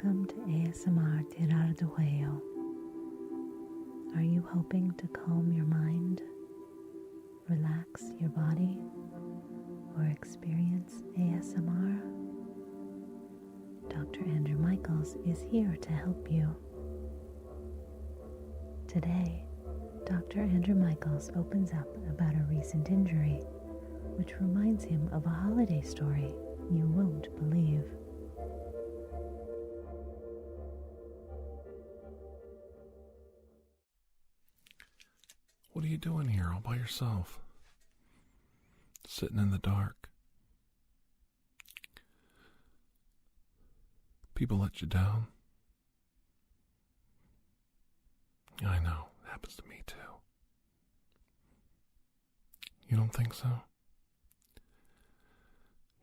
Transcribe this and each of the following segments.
Welcome to ASMR TirarADeguello. Are you hoping to calm your mind, relax your body, or experience ASMR? Dr. Andrew Michaels is here to help you. Today, Dr. Andrew Michaels opens up about a recent injury, which reminds him of a holiday story you won't believe. What are you doing here all by yourself? Sitting in the dark. People let you down. I know, it happens to me too. You don't think so?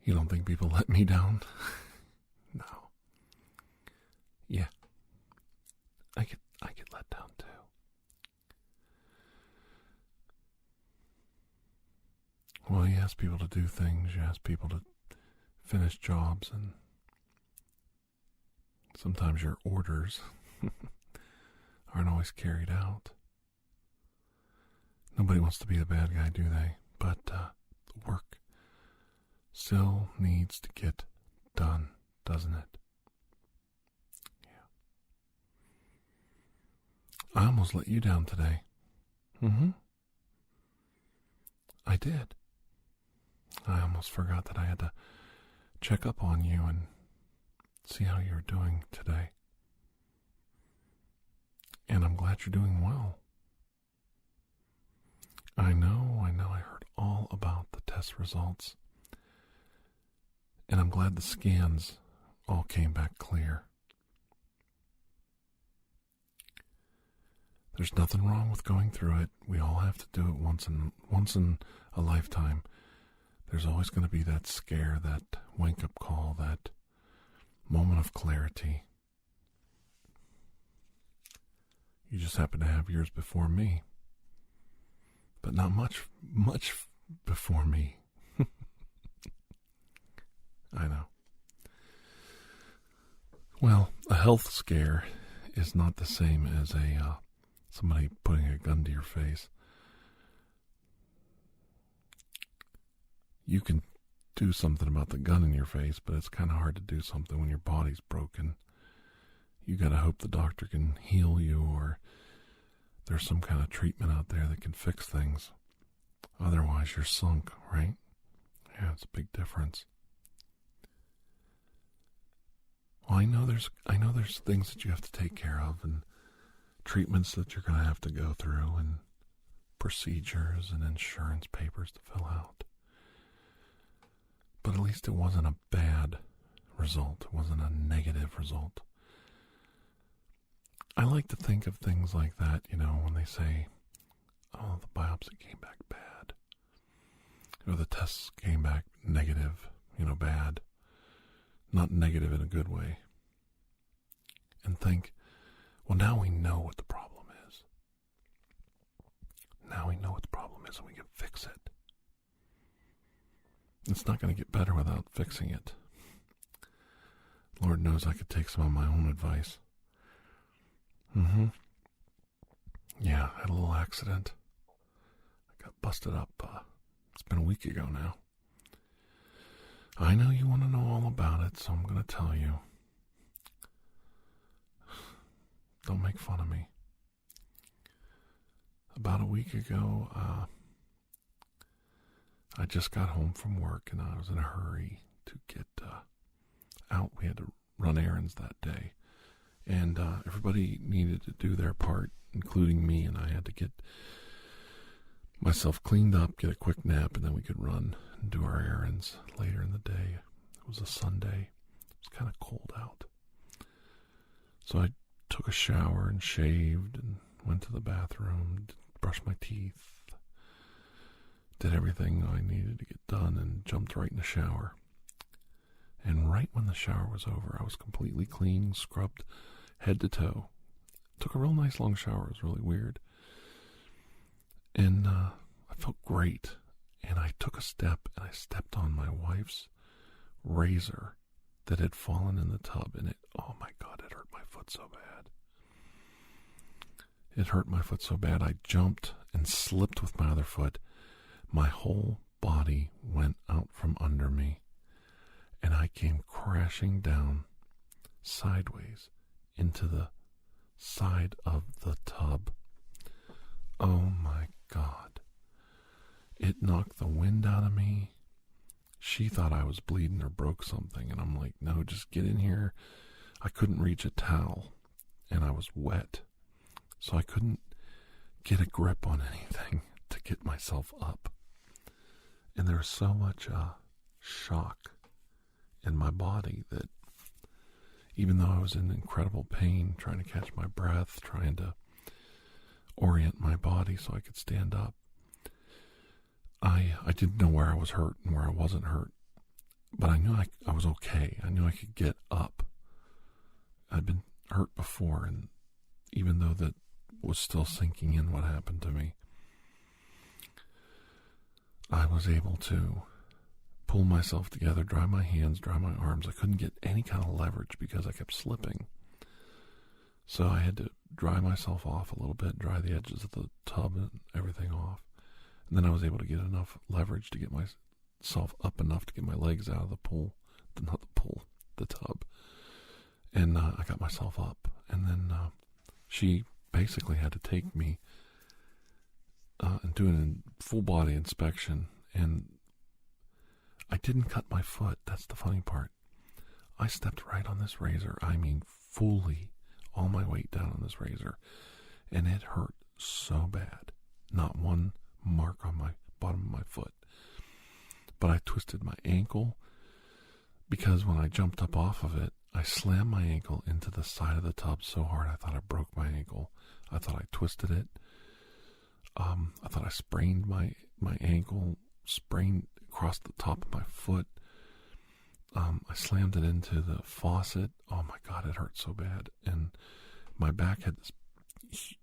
You don't think people let me down? No. Yeah. I get let down too. Well, you ask people to do things, you ask people to finish jobs, and sometimes your orders aren't always carried out. Nobody wants to be the bad guy, do they? But the work still needs to get done, doesn't it? Yeah. I almost let you down today. I did. I almost forgot that I had to check up on you and see how you're doing today. And I'm glad you're doing well. I know, I heard all about the test results. And I'm glad the scans all came back clear. There's nothing wrong with going through it. We all have to do it once in a lifetime. There's always going to be that scare, that wake-up call, that moment of clarity. You just happen to have yours before me. But not much before me. I know. Well, a health scare is not the same as somebody putting a gun to your face. You can do something about the gun in your face, but it's kind of hard to do something when your body's broken. You gotta hope the doctor can heal you, or there's some kind of treatment out there that can fix things. Otherwise, you're sunk, right? Yeah, it's a big difference. Well, I know there's things that you have to take care of, and treatments that you're gonna have to go through, and procedures and insurance papers to fill out. But at least it wasn't a bad result. It wasn't a negative result. I like to think of things like that, when they say, oh, the biopsy came back bad. Or the tests came back negative, bad. Not negative in a good way. And think, well, now we know what the problem is. Now we know what the problem is and we can fix it. It's not going to get better without fixing it. Lord knows I could take some of my own advice. Yeah, I had a little accident. I got busted up. It's been a week ago now. I know you want to know all about it, so I'm going to tell you. Don't make fun of me. About a week ago, I just got home from work and I was in a hurry to get out. We had to run errands that day. And everybody needed to do their part, including me, and I had to get myself cleaned up, get a quick nap, and then we could run and do our errands later in the day. It was a Sunday. It was kind of cold out. So I took a shower and shaved and went to the bathroom, brushed my teeth, did everything I needed to get done, and jumped right in the shower. And right when the shower was over, I was completely clean, scrubbed head to toe. Took a real nice long shower. It was really weird. And I felt great. And I took a step and I stepped on my wife's razor that had fallen in the tub, and it Oh my God, it hurt my foot so bad. It hurt my foot so bad, I jumped and slipped with my other foot. My whole body went out from under me, and I came crashing down sideways into the side of the tub. Oh my God. It knocked the wind out of me. She thought I was bleeding or broke something, and I'm like, no, just get in here. I couldn't reach a towel, and I was wet, so I couldn't get a grip on anything to get myself up. And there was so much shock in my body that even though I was in incredible pain, trying to catch my breath, trying to orient my body so I could stand up, I didn't know where I was hurt and where I wasn't hurt. But I knew I was okay. I knew I could get up. I'd been hurt before, and even though that was still sinking in what happened to me, I was able to pull myself together, dry my hands, dry my arms. I couldn't get any kind of leverage because I kept slipping. So I had to dry myself off a little bit, dry the edges of the tub and everything off. And then I was able to get enough leverage to get myself up enough to get my legs out of the pool, the tub. And I got myself up. And then she basically had to take me and do a full body inspection. And I didn't cut my foot. That's the funny part. I stepped right on this razor. I mean, fully, all my weight down on this razor. And it hurt so bad. Not one mark on my bottom of my foot. But I twisted my ankle because when I jumped up off of it, I slammed my ankle into the side of the tub so hard I thought I broke my ankle. I thought I twisted it. I thought I sprained my ankle, sprained across the top of my foot. I slammed it into the faucet. Oh my God, it hurt so bad. And my back had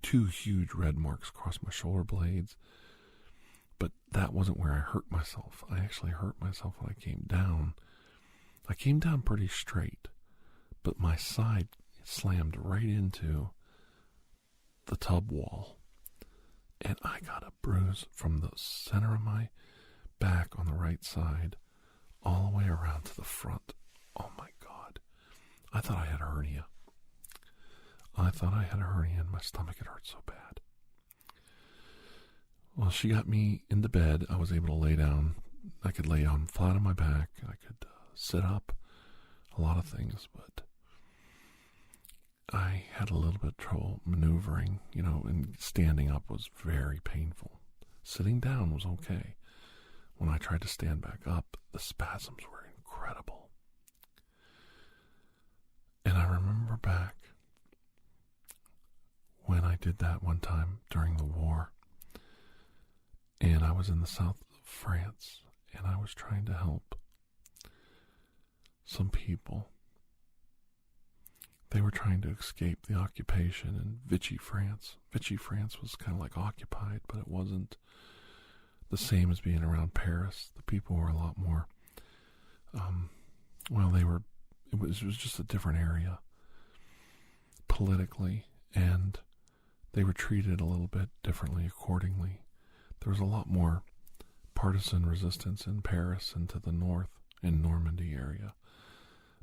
two huge red marks across my shoulder blades. But that wasn't where I hurt myself. I actually hurt myself when I came down. I came down pretty straight, but my side slammed right into the tub wall. And I got a bruise from the center of my back on the right side all the way around to the front. Oh my God. I thought I had a hernia. I thought I had a hernia in my stomach. It hurt so bad. Well, she got me into bed. I was able to lay down. I could lay down flat on my back. I could sit up. A lot of things, but I had a little bit of trouble maneuvering, and standing up was very painful. Sitting down was okay. When I tried to stand back up, the spasms were incredible. And I remember back when I did that one time during the war, and I was in the south of France, and I was trying to help some people. They were trying to escape the occupation in Vichy, France. Vichy, France was kind of like occupied, but it wasn't the same as being around Paris. The people were a lot more, it was just a different area politically, and they were treated a little bit differently accordingly. There was a lot more partisan resistance in Paris and to the north in Normandy area.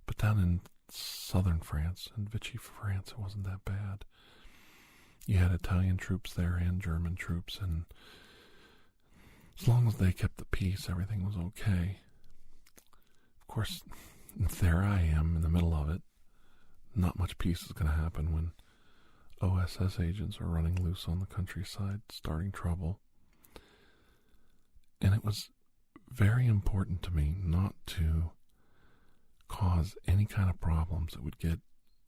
But down in southern France, in Vichy, France, it wasn't that bad. You had Italian troops there and German troops, and as long as they kept the peace, everything was okay. Of course, there I am in the middle of it. Not much peace is going to happen when OSS agents are running loose on the countryside, starting trouble. And it was very important to me not to cause any kind of problems that would get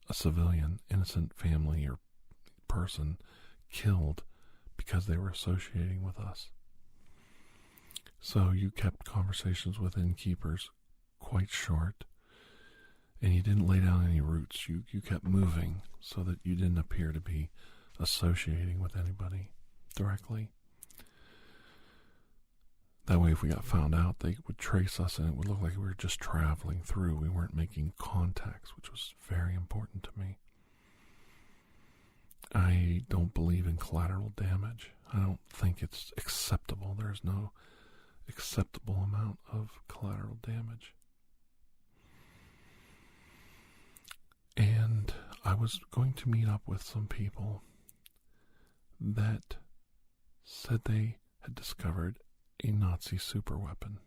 a civilian, innocent family or person killed because they were associating with us. So you kept conversations with innkeepers quite short, and you didn't lay down any roots. You kept moving so that you didn't appear to be associating with anybody directly. That way, if we got found out, they would trace us and it would look like we were just traveling through. We weren't making contacts, which was very important to me. I don't believe in collateral damage. I don't think it's acceptable. There's no acceptable amount of collateral damage. And I was going to meet up with some people that said they had discovered a Nazi superweapon.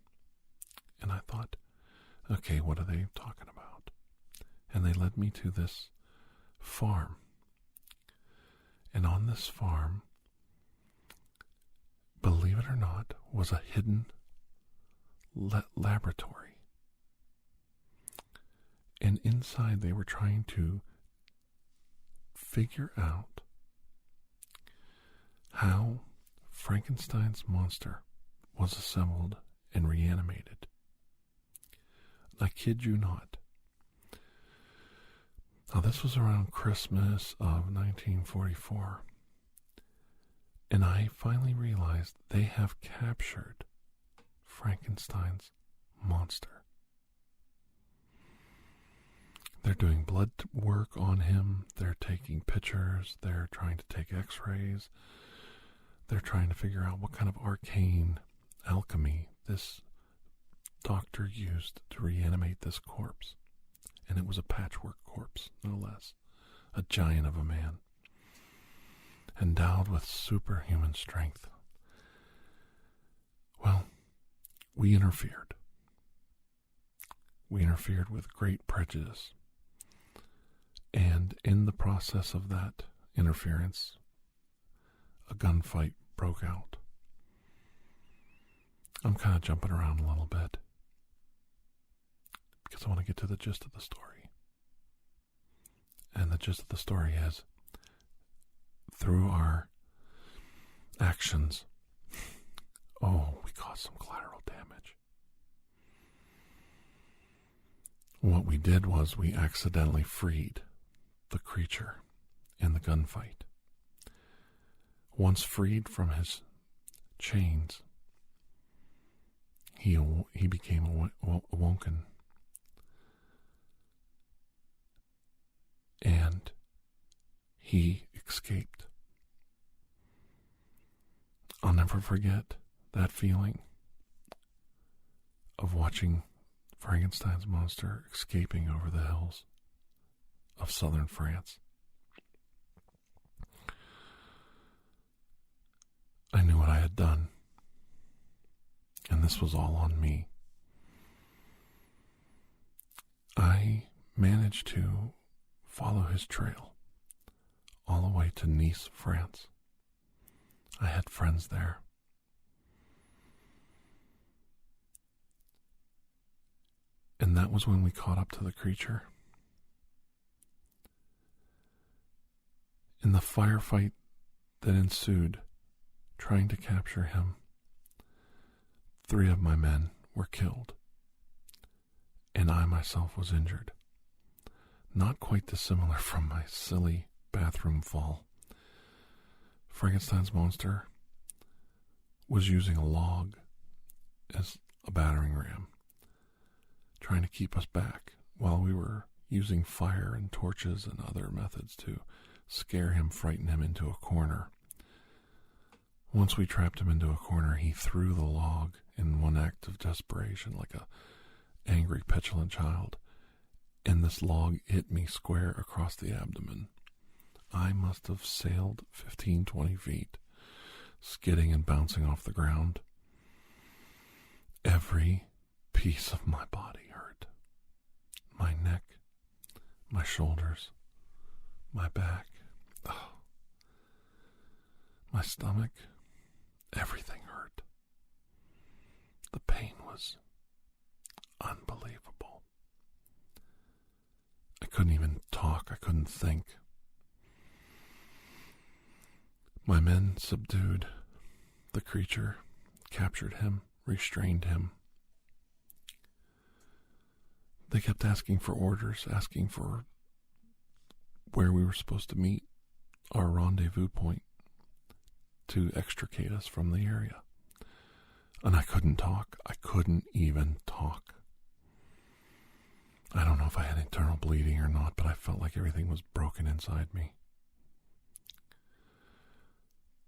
And I thought, okay, what are they talking about? And they led me to this farm. And on this farm, believe it or not, was a hidden laboratory. And inside they were trying to figure out how Frankenstein's monster was assembled and reanimated. I kid you not. Now, this was around Christmas of 1944. And I finally realized they have captured Frankenstein's monster. They're doing blood work on him. They're taking pictures. They're trying to take x-rays. They're trying to figure out what kind of arcane alchemy this doctor used to reanimate this corpse. And it was a patchwork corpse, no less. A giant of a man. Endowed with superhuman strength. Well, we interfered. We interfered with great prejudice. And in the process of that interference, a gunfight broke out. I'm kind of jumping around a little bit because I want to get to the gist of the story. And the gist of the story is, through our actions, we caused some collateral damage. What we did was we accidentally freed the creature in the gunfight. Once freed from his chains, he became awoken. And he escaped. I'll never forget that feeling of watching Frankenstein's monster escaping over the hills of southern France. I knew what I had done, and this was all on me. I managed to follow his trail all the way to Nice, France. I had friends there. And that was when we caught up to the creature. In the firefight that ensued, trying to capture him, 3 of my men were killed, and I myself was injured. Not quite dissimilar from my silly bathroom fall. Frankenstein's monster was using a log as a battering ram, trying to keep us back while we were using fire and torches and other methods to scare him, frighten him into a corner. Once we trapped him into a corner, he threw the log in one act of desperation like a angry, petulant child, and this log hit me square across the abdomen. I must have sailed 15, 20 feet, skidding and bouncing off the ground. Every piece of my body hurt. My neck, my shoulders, my back, my stomach, everything hurt. The pain was unbelievable. I couldn't even talk. I couldn't think. My men subdued the creature, captured him, restrained him. They kept asking for orders, asking for where we were supposed to meet, our rendezvous point, to extricate us from the area. And I couldn't talk. I couldn't even talk. I don't know if I had internal bleeding or not, but I felt like everything was broken inside me.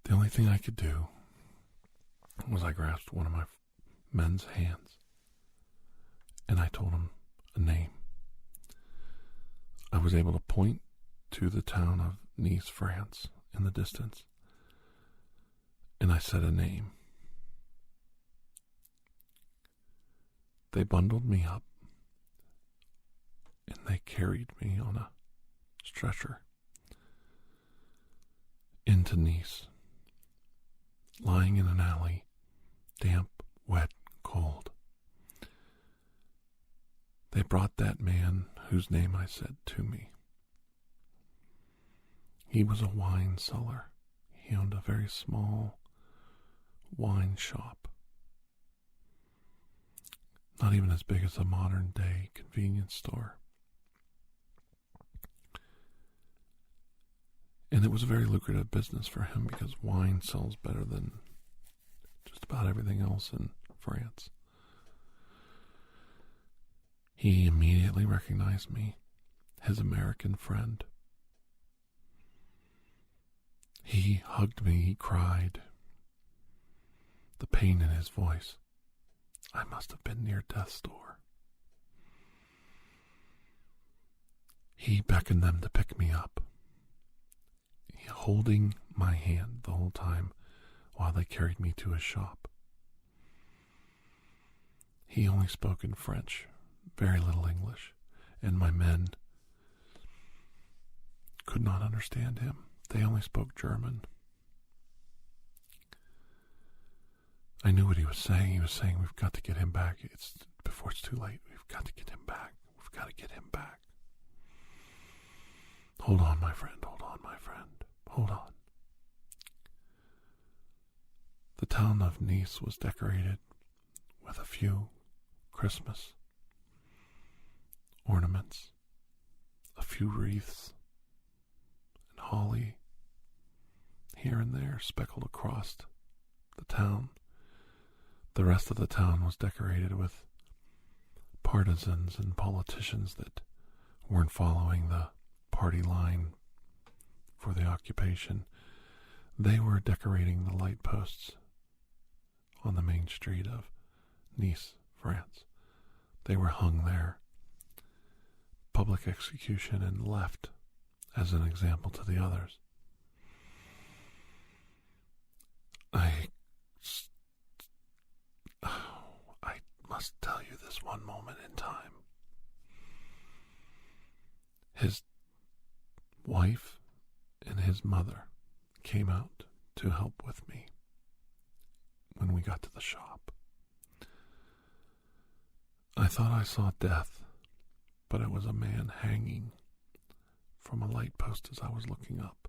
The only thing I could do was I grasped one of my men's hands and I told him a name. I was able to point to the town of Nice, France, in the distance, and I said a name. They bundled me up and they carried me on a stretcher into Nice, lying in an alley, damp, wet, cold. They brought that man whose name I said to me. He was a wine seller. He owned a very small wine shop. Not even as big as a modern day convenience store. And it was a very lucrative business for him because wine sells better than just about everything else in France. He immediately recognized me, his American friend. He hugged me, he cried. The pain in his voice. I must have been near death's door. He beckoned them to pick me up, holding my hand the whole time while they carried me to his shop. He only spoke in French, very little English, and my men could not understand him. They only spoke German. I knew what he was saying. He was saying, we've got to get him back. It's before it's too late. We've got to get him back. We've got to get him back. Hold on, my friend. Hold on, my friend. Hold on. The town of Nice was decorated with a few Christmas ornaments, a few wreaths, and holly here and there speckled across the town. The rest of the town was decorated with partisans and politicians that weren't following the party line for the occupation. They were decorating the light posts on the main street of Nice, France. They were hung there. Public execution and left as an example to the others. I must tell you this one moment in time. His wife and his mother came out to help with me when we got to the shop. I thought I saw death, but it was a man hanging from a light post as I was looking up.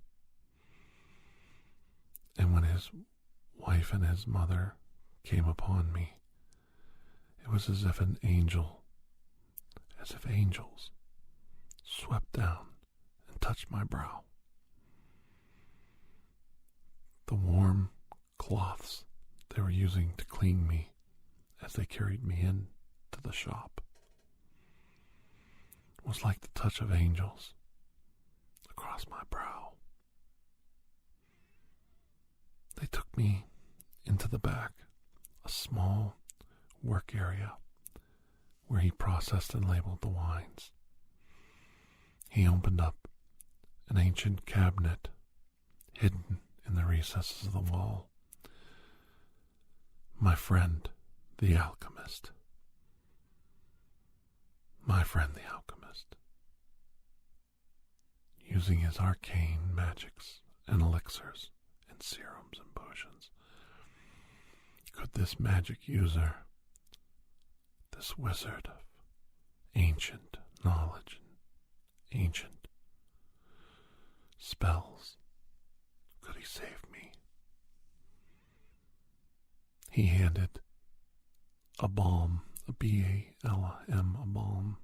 And when his wife and his mother came upon me, it was as if angels swept down and touched my brow. The warm cloths they were using to clean me as they carried me in to the shop was like the touch of angels across my brow. They took me into the back, a small work area where he processed and labeled the wines. He opened up an ancient cabinet hidden in the recesses of the wall. My friend, the alchemist. My friend, the alchemist. Using his arcane magics and elixirs and serums and potions. Could this magic user, this wizard of ancient knowledge and ancient spells, could he save me? He handed a balm, a B-A-L-M, a balm,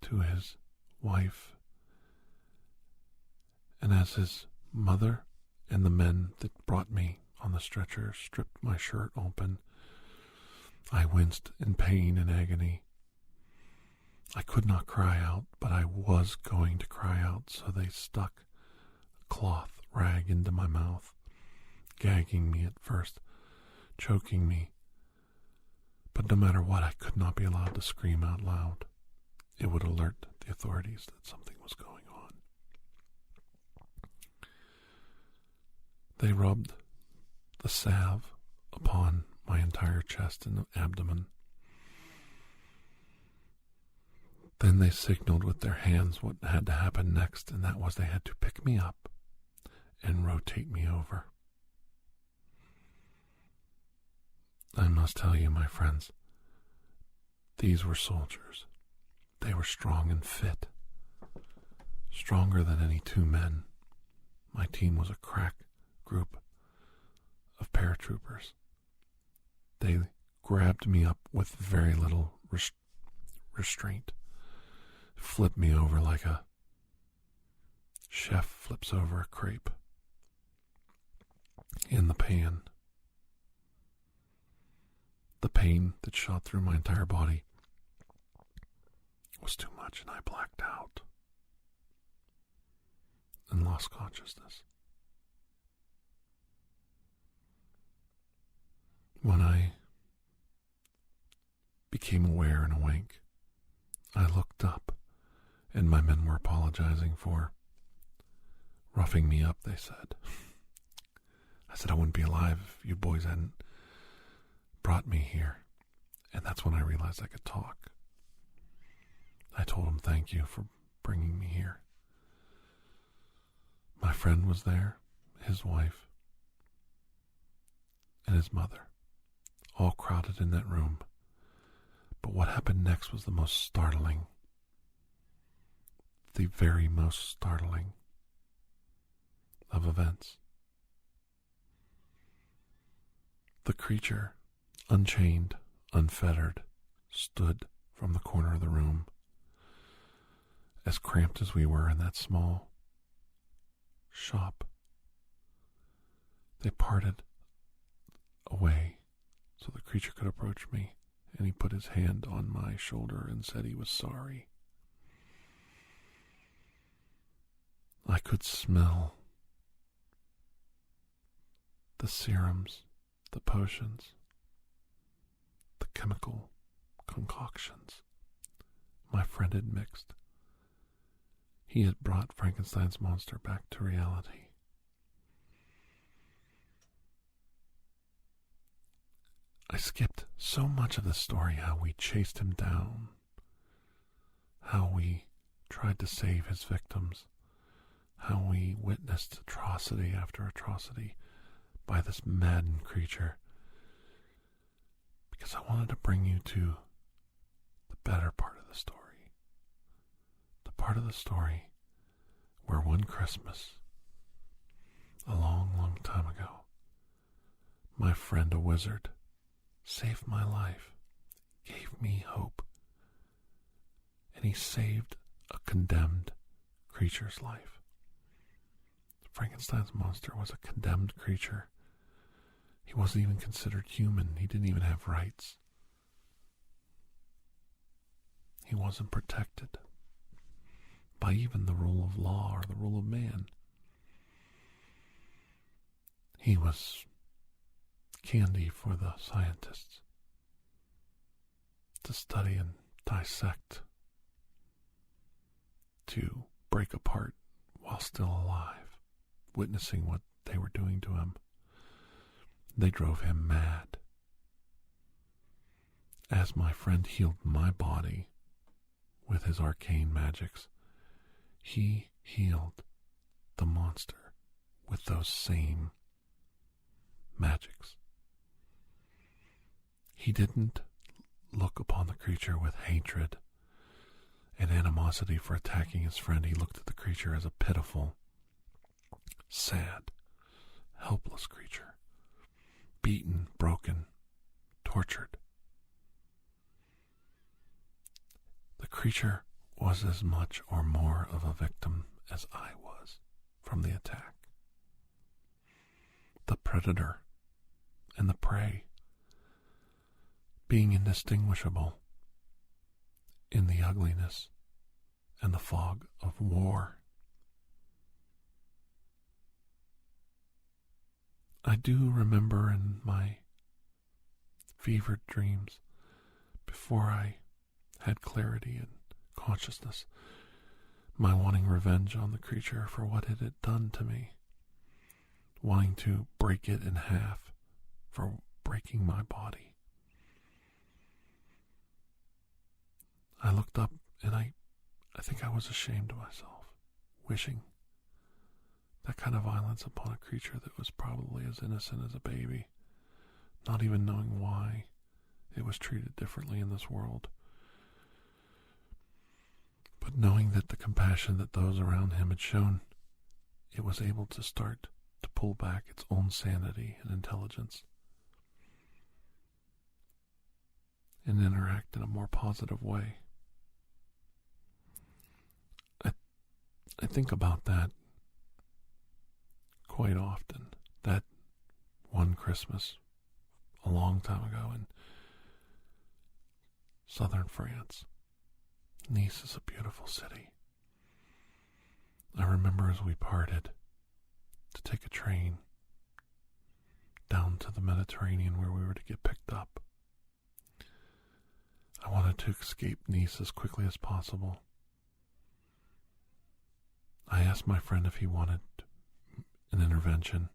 to his wife, and as his mother and the men that brought me on the stretcher, stripped my shirt open. I winced in pain and agony. I could not cry out, but I was going to cry out, so they stuck a cloth rag into my mouth, gagging me at first, choking me. But no matter what, I could not be allowed to scream out loud. It would alert the authorities that something was going on. They rubbed the salve upon my entire chest and abdomen. Then they signaled with their hands what had to happen next, and that was they had to pick me up and rotate me over. I must tell you, my friends, these were soldiers. They were strong and fit, stronger than any two men. My team was a crack group of paratroopers. They grabbed me up with very little restraint, flipped me over like a chef flips over a crepe in the pan. The pain that shot through my entire body was too much, and I blacked out and lost consciousness. When I became aware and awake, I looked up, and my men were apologizing for roughing me up, they said. I said I wouldn't be alive if you boys hadn't brought me here. And that's when I realized I could talk. I told them thank you for bringing me here. My friend was there, his wife, and his mother, all crowded in that room. But what happened next was the most startling, the very most startling of events. The creature, unchained, unfettered, stood from the corner of the room. As cramped as we were in that small shop, they parted away so the creature could approach me, and he put his hand on my shoulder and said he was sorry. I could smell the serums, the potions, the chemical concoctions my friend had mixed. He had brought Frankenstein's monster back to reality. I skipped so much of the story, how we chased him down, how we tried to save his victims, how we witnessed atrocity after atrocity by this maddened creature, because I wanted to bring you to the better part of the story. The part of the story where one Christmas, a long, long time ago, my friend, a wizard, saved my life, gave me hope, and he saved a condemned creature's life. Frankenstein's monster was a condemned creature. He wasn't even considered human. He didn't even have rights. He wasn't protected by even the rule of law or the rule of man. He was candy for the scientists to study and dissect, to break apart while still alive, witnessing what they were doing to him. They drove him mad. As my friend healed my body with his arcane magics, he healed the monster with those same magics. He didn't look upon the creature with hatred and animosity for attacking his friend. He looked at the creature as a pitiful, sad, helpless creature, beaten, broken, tortured. The creature was as much or more of a victim as I was from the attack. The predator and the prey, being indistinguishable in the ugliness and the fog of war. I do remember in my fevered dreams, before I had clarity and consciousness, my wanting revenge on the creature for what it had done to me, wanting to break it in half for breaking my body. I looked up and I think I was ashamed of myself, wishing that kind of violence upon a creature that was probably as innocent as a baby, not even knowing why it was treated differently in this world, but knowing that the compassion that those around him had shown, it was able to start to pull back its own sanity and intelligence and interact in a more positive way. I think about that quite often. That one Christmas a long time ago in southern France. Nice is a beautiful city. I remember as we parted to take a train down to the Mediterranean where we were to get picked up. I wanted to escape Nice as quickly as possible. I asked my friend if he wanted an intervention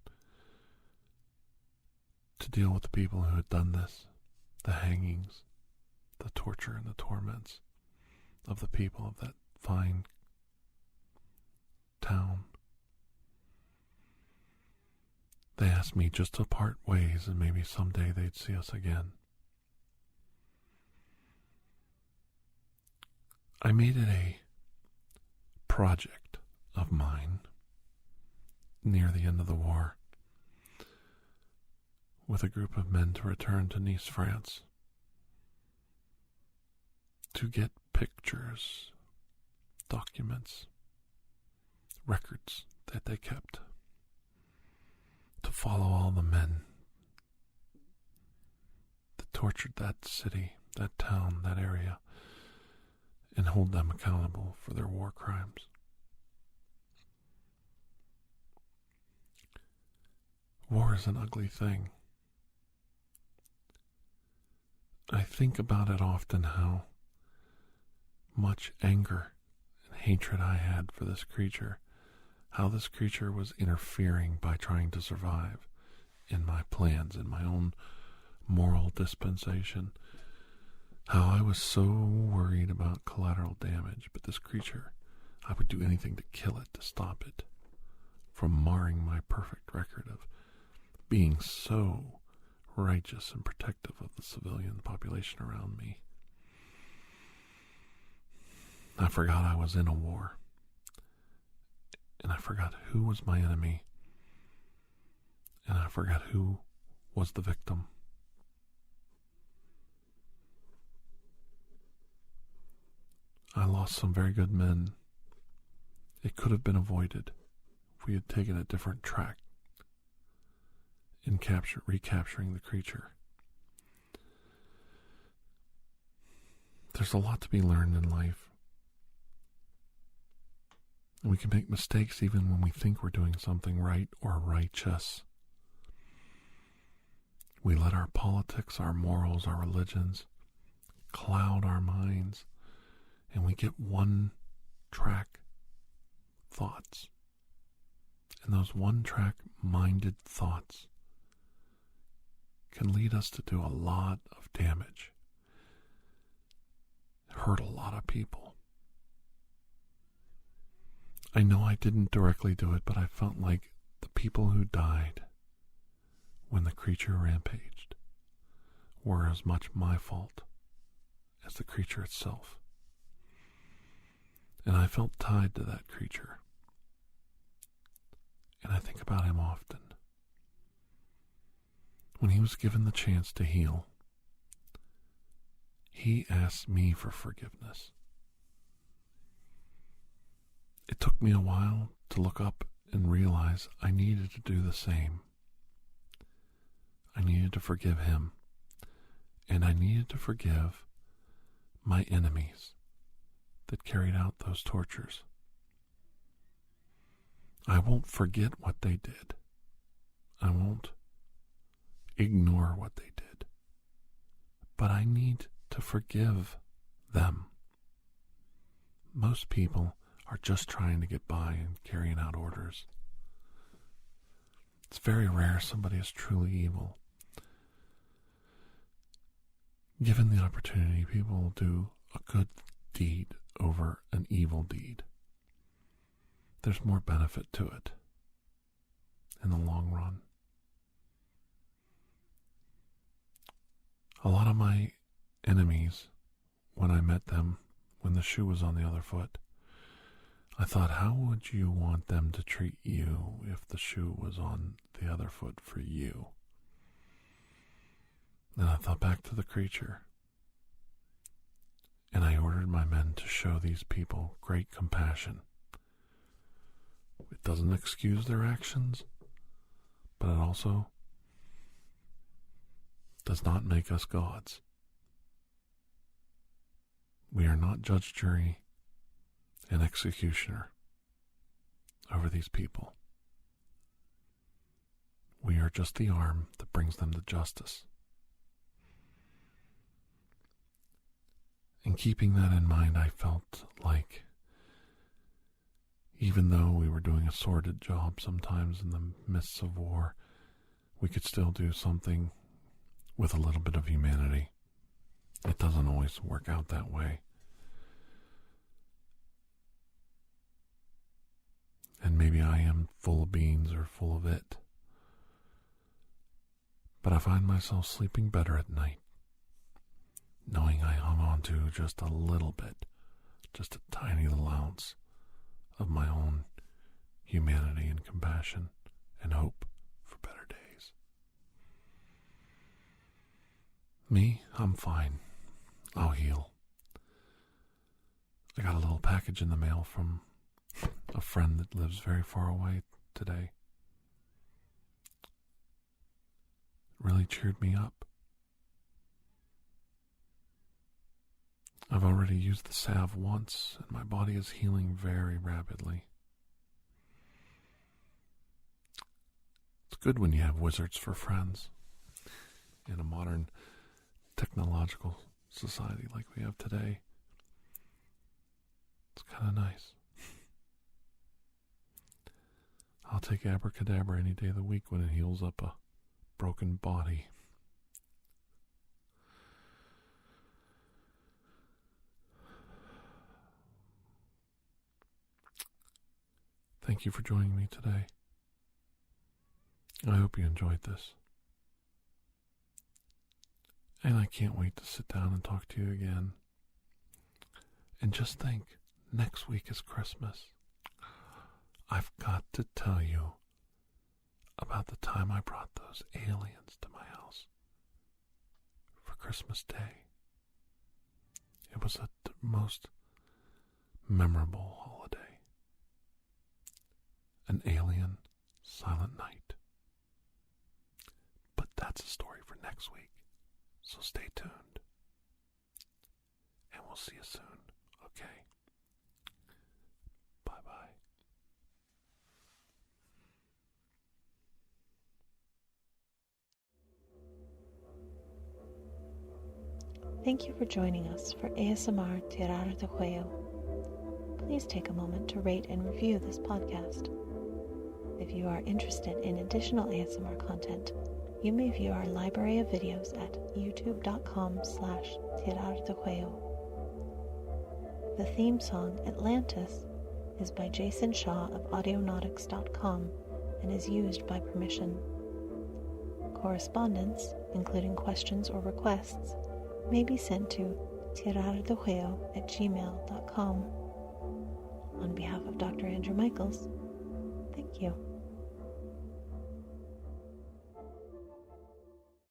to deal with the people who had done this, the hangings, the torture and the torments of the people of that fine town. They asked me just to part ways and maybe someday they'd see us again. I made it a project of mine near the end of the war with a group of men to return to Nice, France, to get pictures, documents, records that they kept, to follow all the men that tortured that city, that town, that area, and hold them accountable for their war crimes. War is an ugly thing. I think about it often, how much anger and hatred I had for this creature, how this creature was interfering by trying to survive in my plans, in my own moral dispensation, how I was so worried about collateral damage, but this creature, I would do anything to kill it, to stop it from marring my perfect record of being so righteous and protective of the civilian population around me. I forgot I was in a war, and I forgot who was my enemy, and I forgot who was the victim. I lost some very good men. It could have been avoided if we had taken a different track in recapturing the creature. There's a lot to be learned in life. And we can make mistakes even when we think we're doing something right or righteous. We let our politics, our morals, our religions cloud our minds, and we get one-track thoughts. And those one-track minded thoughts can lead us to do a lot of damage, hurt a lot of people. I know I didn't directly do it, but I felt like the people who died when the creature rampaged were as much my fault as the creature itself. And I felt tied to that creature. And I think about him often. When he was given the chance to heal, he asked me for forgiveness. It took me a while to look up and realize I needed to do the same. I needed to forgive him, and I needed to forgive my enemies that carried out those tortures. I won't forget what they did. I won't ignore what they did. But I need to forgive them. Most people are just trying to get by and carrying out orders. It's very rare somebody is truly evil. Given the opportunity, people will do a good deed over an evil deed. There's more benefit to it in the long run. A lot of my enemies, when I met them, when the shoe was on the other foot, I thought, how would you want them to treat you if the shoe was on the other foot for you? And I thought back to the creature, and I ordered my men to show these people great compassion. It doesn't excuse their actions, but it also does not make us gods. We are not judge, jury, and executioner over these people. We are just the arm that brings them to justice. And keeping that in mind, I felt like even though we were doing a sordid job sometimes in the midst of war, we could still do something with a little bit of humanity. It doesn't always work out that way. And maybe I am full of beans or full of it. But I find myself sleeping better at night, knowing I hung on to just a little bit, just a tiny little ounce of my own humanity and compassion and hope for better days. Me, I'm fine. I'll heal. I got a little package in the mail from a friend that lives very far away today. It really cheered me up. I've already used the salve once, and my body is healing very rapidly. It's good when you have wizards for friends in a modern technological society like we have today. It's kind of nice. I'll take abracadabra any day of the week when it heals up a broken body. Thank you for joining me today. I hope you enjoyed this. And I can't wait to sit down and talk to you again. And just think, next week is Christmas. I've got to tell you about the time I brought those aliens to my house for Christmas Day. It was the most memorable holiday. An alien silent night. But that's a story for next week, so stay tuned. And we'll see you soon, okay? Bye-bye. Thank you for joining us for ASMR TirarADeguello. Please take a moment to rate and review this podcast. If you are interested in additional ASMR content, you may view our library of videos at youtube.com/TirarADeguello. The theme song, Atlantis, is by Jason Shaw of audionautics.com and is used by permission. Correspondence, including questions or requests, may be sent to TirarADeguello@gmail.com. On behalf of Dr. Andrew Michaels, thank you.